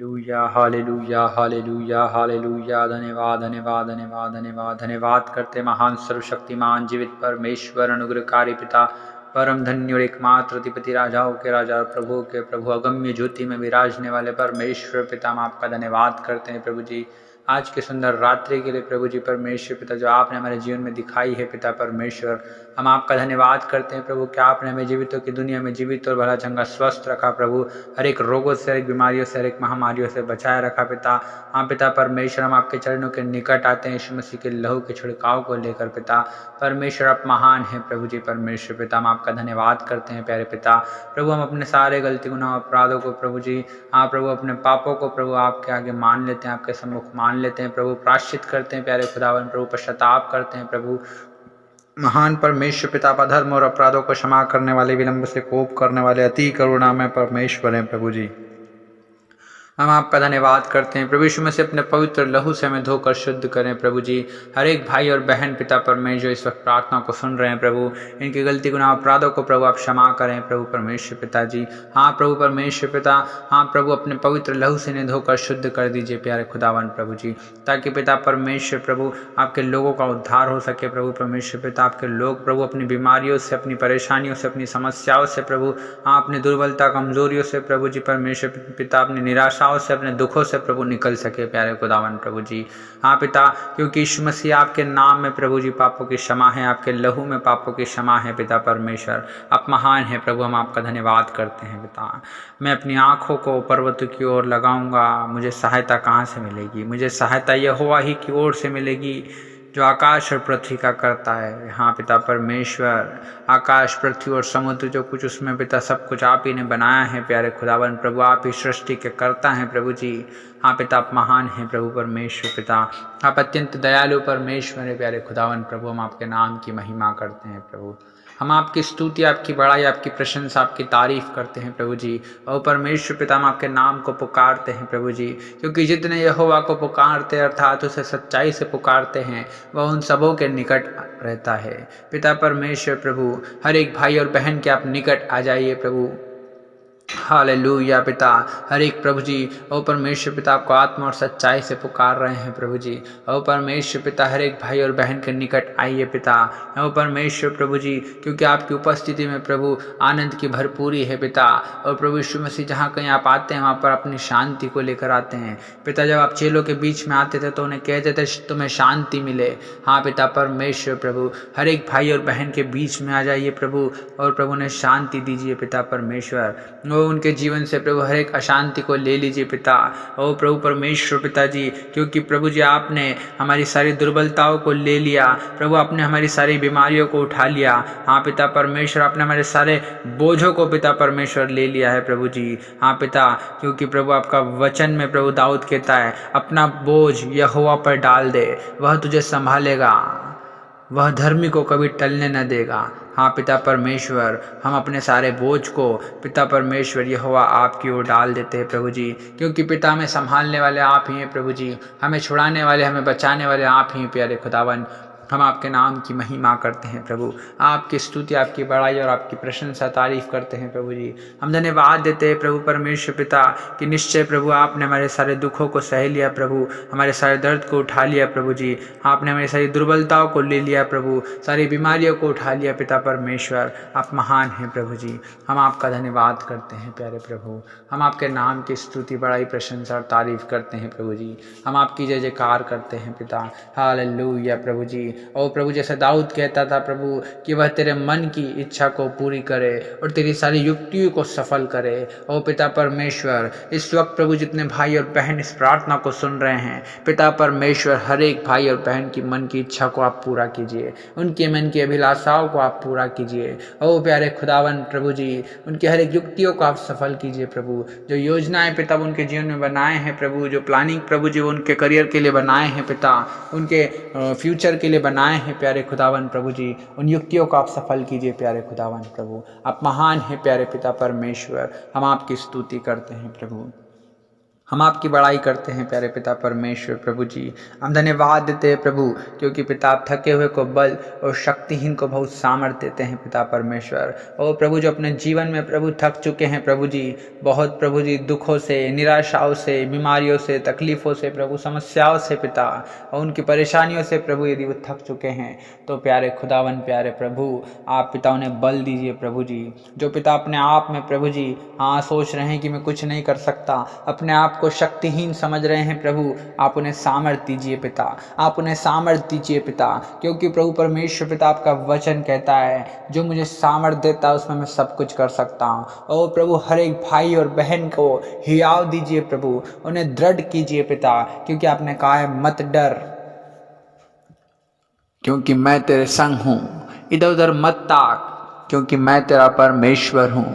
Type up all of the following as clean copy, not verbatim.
लूया hallelujah hallelujah hallelujah. धन्यवाद धन्यवाद धन्यवाद धन्यवाद धन्यवाद करते महान सर्वशक्तिमान जीवित परमेश्वर अनुग्रहकारी पिता परम धन्य और एकमात्र अधिपति राजाओं के राजा और प्रभु के प्रभु अगम्य ज्योति में विराजने वाले परमेश्वर पिता हम आपका धन्यवाद करते हैं प्रभु जी आज के सुंदर रात्रि के लिए प्रभु जी परमेश्वर पिता जो आपने हमारे जीवन में दिखाई है पिता परमेश्वर हम आपका धन्यवाद करते हैं प्रभु कि आपने हमें जीवितों की दुनिया में जीवित और भला चंगा स्वस्थ रखा प्रभु हर एक रोगों से हर एक बीमारियों से हर एक महामारियों से बचाए रखा पिता हाँ पिता परमेश्वर हम आपके चरणों के निकट आते हैं यीशु मसीह के लहू के छिड़काव को लेकर पिता परमेश्वर आप महान हैं प्रभु जी परमेश्वर पिता हम आपका धन्यवाद करते हैं प्यारे पिता प्रभु हम अपने सारे गलती गुनाह अपराधों को प्रभु जी हाँ प्रभु अपने पापों को प्रभु आपके आगे मान लेते हैं आपके सम्मुख मान लेते हैं प्रभु प्राश्चित करते हैं प्यारे खुदावन प्रभु पश्चाताप करते हैं प्रभु महान परमेश्वर पिता अधर्म और अपराधों को क्षमा करने वाले विलंब से कोप करने वाले अति करुणा में परमेश्वर हैं प्रभु जी हम आपका धन्यवाद करते हैं प्रभु यीशु मसीह अपने पवित्र लहू से हमें धोकर शुद्ध करें प्रभु जी हर एक भाई और बहन पिता परमेश्वर इस वक्त प्रार्थना को सुन रहे हैं प्रभु इनकी गलती गुनाह अपराधों को प्रभु आप क्षमा करें प्रभु परमेश्वर पिता जी हाँ प्रभु परमेश्वर पिता हाँ प्रभु अपने पवित्र लहू से इन्हें धोकर शुद्ध कर दीजिए प्यारे खुदावन प्रभु जी ताकि पिता परमेश्वर प्रभु आपके लोगों का उद्धार हो सके प्रभु परमेश्वर पिता आपके लोग प्रभु अपनी बीमारियों से अपनी परेशानियों से अपनी समस्याओं से प्रभु हाँ अपनी दुर्बलता कमजोरियों से प्रभु जी परमेश्वर पिता अपनी निराशा से अपने दुखों से प्रभु निकल सके प्यारे खुदावन प्रभु जी हाँ पिता क्योंकि यीशु मसीह आपके नाम में प्रभु जी पापों की क्षमा है आपके लहू में पापों की क्षमा है पिता परमेश्वर आप महान हैं प्रभु हम आपका धन्यवाद करते हैं पिता मैं अपनी आंखों को पर्वत की ओर लगाऊंगा मुझे सहायता कहाँ से मिलेगी मुझे सहायता यहोवा ही की ओर से मिलेगी जो आकाश और पृथ्वी का करता है हाँ पिता परमेश्वर आकाश पृथ्वी और समुद्र जो कुछ उसमें पिता सब कुछ आप ही ने बनाया है प्यारे खुदावन प्रभु आप ही सृष्टि के करता हैं प्रभु जी हाँ पिता आप महान हैं प्रभु परमेश्वर पिता आप अत्यंत दयालु परमेश्वर है प्यारे खुदावन प्रभु हम आपके नाम की महिमा करते हैं प्रभु हम आपकी स्तुति आपकी बड़ाई आपकी प्रशंसा आपकी तारीफ करते हैं प्रभु जी और परमेश्वर पिता हम आपके नाम को पुकारते हैं प्रभु जी क्योंकि जितने यहोवा को पुकारते अर्थात उसे सच्चाई से पुकारते हैं वह उन सबों के निकट रहता है पिता परमेश्वर प्रभु हर एक भाई और बहन के आप निकट आ जाइए प्रभु हालेलुया पिता हर एक प्रभु जी ओ परमेश्वर पिता आपको आत्मा और सच्चाई से पुकार रहे हैं प्रभु जी ओ परमेश्वर पिता हर एक भाई और बहन के निकट आइए पिता ओ परमेश्वर प्रभु जी क्योंकि आपकी उपस्थिति में प्रभु आनंद की भरपूरी है पिता और प्रभु यीशु मसीह जहाँ कहीं आप आते हैं वहाँ पर अपनी शांति को लेकर आते हैं पिता जब आप चेलों के बीच में आते थे तो उन्हें कहते थे तुम्हें शांति मिले हाँ पिता परमेश्वर प्रभु हर एक भाई और बहन के बीच में आ जाइए प्रभु और प्रभु ने शांति दीजिए पिता परमेश्वर उनके जीवन से प्रभु हर एक अशांति को ले लीजिए पिता ओ प्रभु परमेश्वर पिता जी क्योंकि प्रभु जी आपने हमारी सारी दुर्बलताओं को ले लिया प्रभु आपने हमारी सारी बीमारियों को उठा लिया हाँ पिता परमेश्वर आपने हमारे सारे बोझों को पिता परमेश्वर ले लिया है प्रभु जी हाँ पिता क्योंकि प्रभु आपका वचन में प्रभु दाऊद कहता है अपना बोझ यहोवा पर डाल दे वह तुझे संभालेगा वह धर्मी को कभी टलने न देगा हाँ पिता परमेश्वर हम अपने सारे बोझ को पिता परमेश्वर यहोवा आपकी ओर डाल देते हैं प्रभु जी क्योंकि पिता हमें संभालने वाले आप ही हैं प्रभु जी हमें छुड़ाने वाले हमें बचाने वाले आप ही प्यारे खुदावन हम आपके नाम की महिमा करते हैं प्रभु आपकी स्तुति आपकी बड़ाई और आपकी प्रशंसा तारीफ करते हैं प्रभु जी हम धन्यवाद देते हैं प्रभु परमेश्वर पिता कि निश्चय प्रभु आपने हमारे सारे दुखों को सह लिया प्रभु हमारे सारे दर्द को उठा लिया प्रभु जी आपने हमारी सारी दुर्बलताओं को ले लिया प्रभु सारी बीमारियों को उठा लिया पिता परमेश्वर आप महान हैं प्रभु जी हम आपका धन्यवाद करते हैं प्यारे प्रभु हम आपके नाम की स्तुति बड़ाई प्रशंसा और तारीफ करते हैं प्रभु जी हम आपकी जय जयकार करते हैं पिता हालेलुया प्रभु जी और प्रभु जैसा दाऊद कहता था प्रभु कि वह तेरे मन की इच्छा को पूरी करे और तेरी सारी युक्तियों को सफल करे ओ पिता परमेश्वर इस वक्त प्रभु जितने भाई और बहन इस प्रार्थना को सुन रहे हैं पिता परमेश्वर हर एक भाई और बहन की मन की इच्छा को आप पूरा कीजिए उनके मन की अभिलाषाओं को आप पूरा कीजिए ओ प्यारे खुदावन प्रभु जी उनकी हर एक युक्तियों को आप सफल कीजिए प्रभु जो योजनाएं पिता उनके जीवन में बनाए हैं प्रभु जो प्लानिंग प्रभु जी उनके करियर के लिए बनाए हैं पिता उनके फ्यूचर के लिए बनाए हैं प्यारे खुदावन प्रभु जी उन युक्तियों को आप सफल कीजिए प्यारे खुदावन प्रभु आप महान हैं प्यारे पिता परमेश्वर हम आपकी स्तुति करते हैं प्रभु हम आपकी बड़ाई करते हैं प्यारे पिता परमेश्वर प्रभु जी। हम धन्यवाद देते हैं प्रभु, क्योंकि पिता आप थके हुए को बल और शक्तिहीन को बहुत सामर्थ्य देते हैं पिता परमेश्वर। और प्रभु जो अपने जीवन में प्रभु थक चुके हैं प्रभु जी, बहुत प्रभु जी दुखों से, निराशाओं से, बीमारियों से, तकलीफ़ों से प्रभु, समस्याओं से पिता, और उनकी परेशानियों से प्रभु यदि वो थक चुके हैं तो प्यारे खुदावन प्यारे प्रभु आप पिता उन्हें बल दीजिए प्रभु जी। जो पिता अपने आप में प्रभु जी हाँ सोच रहे हैं कि मैं कुछ नहीं कर सकता, अपने आप को शक्तिहीन समझ रहे हैं प्रभु, आप उन्हें सामर्थ्य दीजिए पिता, आप उन्हें सामर्थ्य दीजिए पिता, क्योंकि प्रभु परमेश्वर पिता आपका वचन कहता है जो मुझे सामर्थ्य देता है उसमें मैं सब कुछ कर सकता हूँ। और प्रभु हर एक भाई और बहन को हियाव दीजिए प्रभु, उन्हें दृढ़ कीजिए पिता, क्योंकि आपने कहा है मत डर क्योंकि मैं तेरे संग हूँ, इधर उधर मत ताक क्योंकि मैं तेरा परमेश्वर हूँ।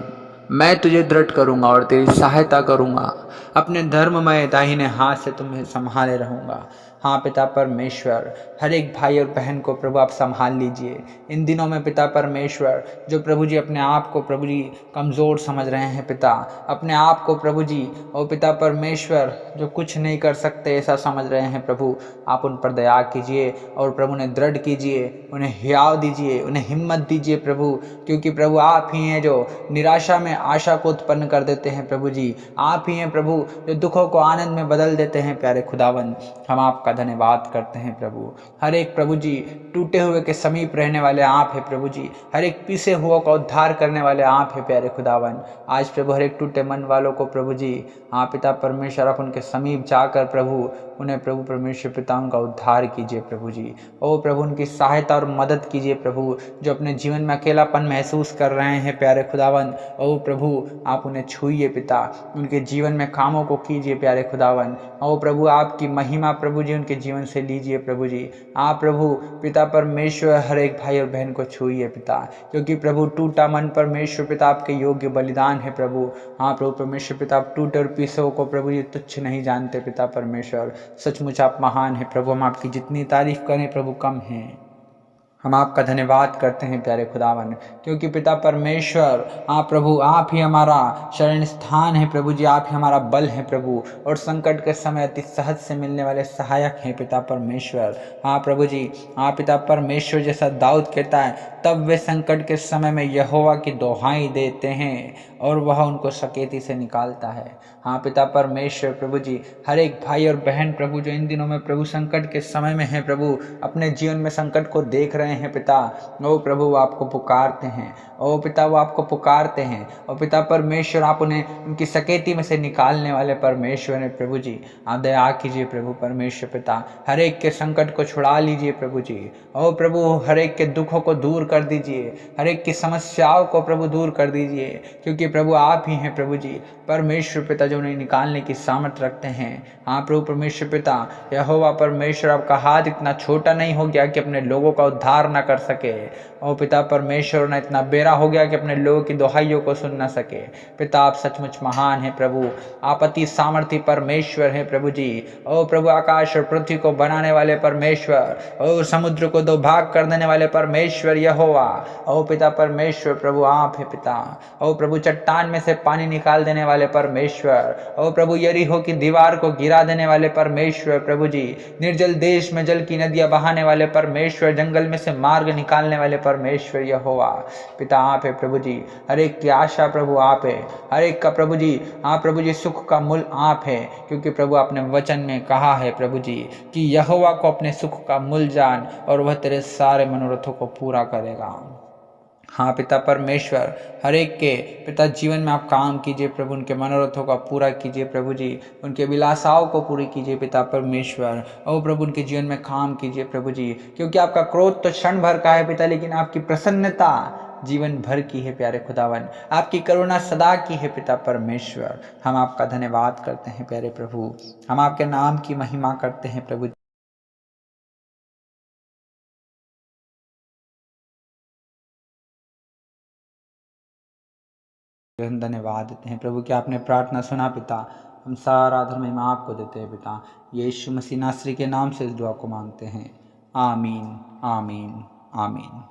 मैं तुझे दृढ़ करूँगा और तेरी सहायता करूँगा, अपने धर्ममय दाहिने हाथ से तुम्हें संभाले रहूँगा। हाँ पिता परमेश्वर, हर एक भाई और बहन को प्रभु आप संभाल लीजिए इन दिनों में पिता परमेश्वर, जो प्रभु जी अपने आप को प्रभु जी कमज़ोर समझ रहे हैं पिता, अपने आप को प्रभु जी और पिता परमेश्वर जो कुछ नहीं कर सकते ऐसा समझ रहे हैं प्रभु, आप उन पर दया कीजिए और प्रभु उन्हें दृढ़ कीजिए, उन्हें हियाव दीजिए, उन्हें हिम्मत दीजिए प्रभु, क्योंकि प्रभु आप ही हैं जो निराशा में आशा को उत्पन्न कर देते हैं प्रभु जी, आप ही हैं प्रभु जो दुखों को आनंद में बदल देते हैं प्यारे खुदावन। हम आपका धन्यवाद करते हैं प्रभु। हर एक प्रभु जी टूटे हुए के समीप रहने वाले आप हैं प्रभु जी, हर एक पीसे हुआ का उद्धार करने वाले आप हैं प्यारे खुदावन। आज प्रभु हर एक टूटे मन वालों को प्रभु जी हाँ पिता परमेश्वर आप उनके समीप जाकर प्रभु उन्हें प्रभु परमेश्वर पिता उनका उद्धार कीजिए प्रभु जी। ओ प्रभु उनकी सहायता और मदद कीजिए प्रभु, जो अपने जीवन में अकेलापन महसूस कर रहे हैं प्यारे खुदावन। ओ प्रभु आप उन्हें छूइए पिता, उनके जीवन में कामों को कीजिए प्यारे खुदावन। ओ प्रभु आपकी महिमा प्रभु जी उनके जीवन से लीजिए प्रभु जी। आप प्रभु पिता परमेश्वर हर एक भाई और बहन को छूइए पिता, क्योंकि प्रभु टूटा मन परमेश्वर पिता आपके योग्य बलिदान है प्रभु। हाँ प्रभु परमेश्वर पिता आप टूटे और पीसे को प्रभु जी तुच्छ नहीं जानते पिता परमेश्वर, सचमुच आप महान है प्रभु। हम आपकी जितनी तारीफ करें प्रभु कम है। हम आपका धन्यवाद करते हैं प्यारे खुदावन, क्योंकि पिता परमेश्वर हाँ प्रभु आप ही हमारा शरण स्थान है प्रभु जी, आप ही हमारा बल है प्रभु, और संकट के समय अति सहज से मिलने वाले सहायक हैं पिता परमेश्वर। हाँ प्रभु जी हाँ पिता परमेश्वर, जैसा दाऊद कहता है तब वे संकट के समय में यहोवा की दोहाई देते हैं और वह उनको सकेती से निकालता है। हाँ पिता परमेश्वर प्रभु जी हर एक भाई और बहन प्रभु जो इन दिनों में प्रभु संकट के समय में है प्रभु, अपने जीवन में संकट को देख रहे हैं पिता, ओ प्रभु वो आपको पुकारते हैं, ओ पिता वो आपको पुकारते हैं, और पिता परमेश्वर आप उन्हें उनकी सकेती में से निकालने वाले परमेश्वर हैं प्रभु जी। आप दया कीजिए प्रभु परमेश्वर पिता, हर एक के संकट को छुड़ा लीजिए प्रभु जी। ओ प्रभु हर एक के दुखों को दूर कर दीजिए, हर एक की समस्याओं को प्रभु दूर कर दीजिए, क्योंकि प्रभु आप ही हैं प्रभु जी परमेश्वर पिता जो उन्हें निकालने की सामर्थ्य रखते हैं। हाँ प्रभु परमेश्वर पिता यहोवा परमेश्वर आपका हाथ इतना छोटा नहीं हो गया कि अपने लोगों का उद्धार न कर सके, ओ पिता परमेश्वर ने इतना बेरा हो गया कि अपने लोगों की दोहाइयों को सुन न सके। पिता आप सचमुच महान हैं प्रभु, आप अति सामर्थी परमेश्वर हैं प्रभु जी। ओ प्रभु आकाश और पृथ्वी को बनाने वाले परमेश्वर, और समुद्र को दो भाग कर देने वाले परमेश्वर यहोवा, ओ पिता परमेश्वर प्रभु आप है पिता। ओ प्रभु चट्टान में से पानी निकाल देने वाले परमेश्वर, ओ प्रभु यरीहो की दीवार को गिरा देने वाले परमेश्वर प्रभु जी, निर्जल देश में जल की नदियां बहाने वाले परमेश्वर, जंगल में से मार्ग निकालने वाले परमेश्वर यहोवा पिता आप है प्रभु जी। हर एक की आशा प्रभु आप है, हर एक का प्रभु जी हाँ प्रभु जी सुख का मूल आप है, क्योंकि प्रभु आपने वचन में कहा है प्रभु जी कि यहोवा को अपने सुख का मूल जान और वह तेरे सारे मनोरथों को पूरा करेगा। हाँ पिता परमेश्वर हर एक के पिता जीवन में आप काम कीजिए प्रभु, उनके मनोरथों का पूरा कीजिए प्रभु जी, उनके विलासाओं को पूरी कीजिए पिता परमेश्वर। और प्रभु उनके जीवन में काम कीजिए प्रभु जी, क्योंकि आपका क्रोध तो क्षण भर का है पिता, लेकिन आपकी प्रसन्नता जीवन भर की है प्यारे खुदावन, आपकी करुणा सदा की है पिता परमेश्वर। हम आपका धन्यवाद करते हैं प्यारे प्रभु, हम आपके नाम की महिमा करते हैं प्रभु। धन्यवाद देते हैं प्रभु कि आपने प्रार्थना सुना पिता, हम सारा आदर महिमा आपको देते हैं पिता, यीशु मसीह नासरी के नाम से इस दुआ को मांगते हैं, आमीन आमीन आमीन।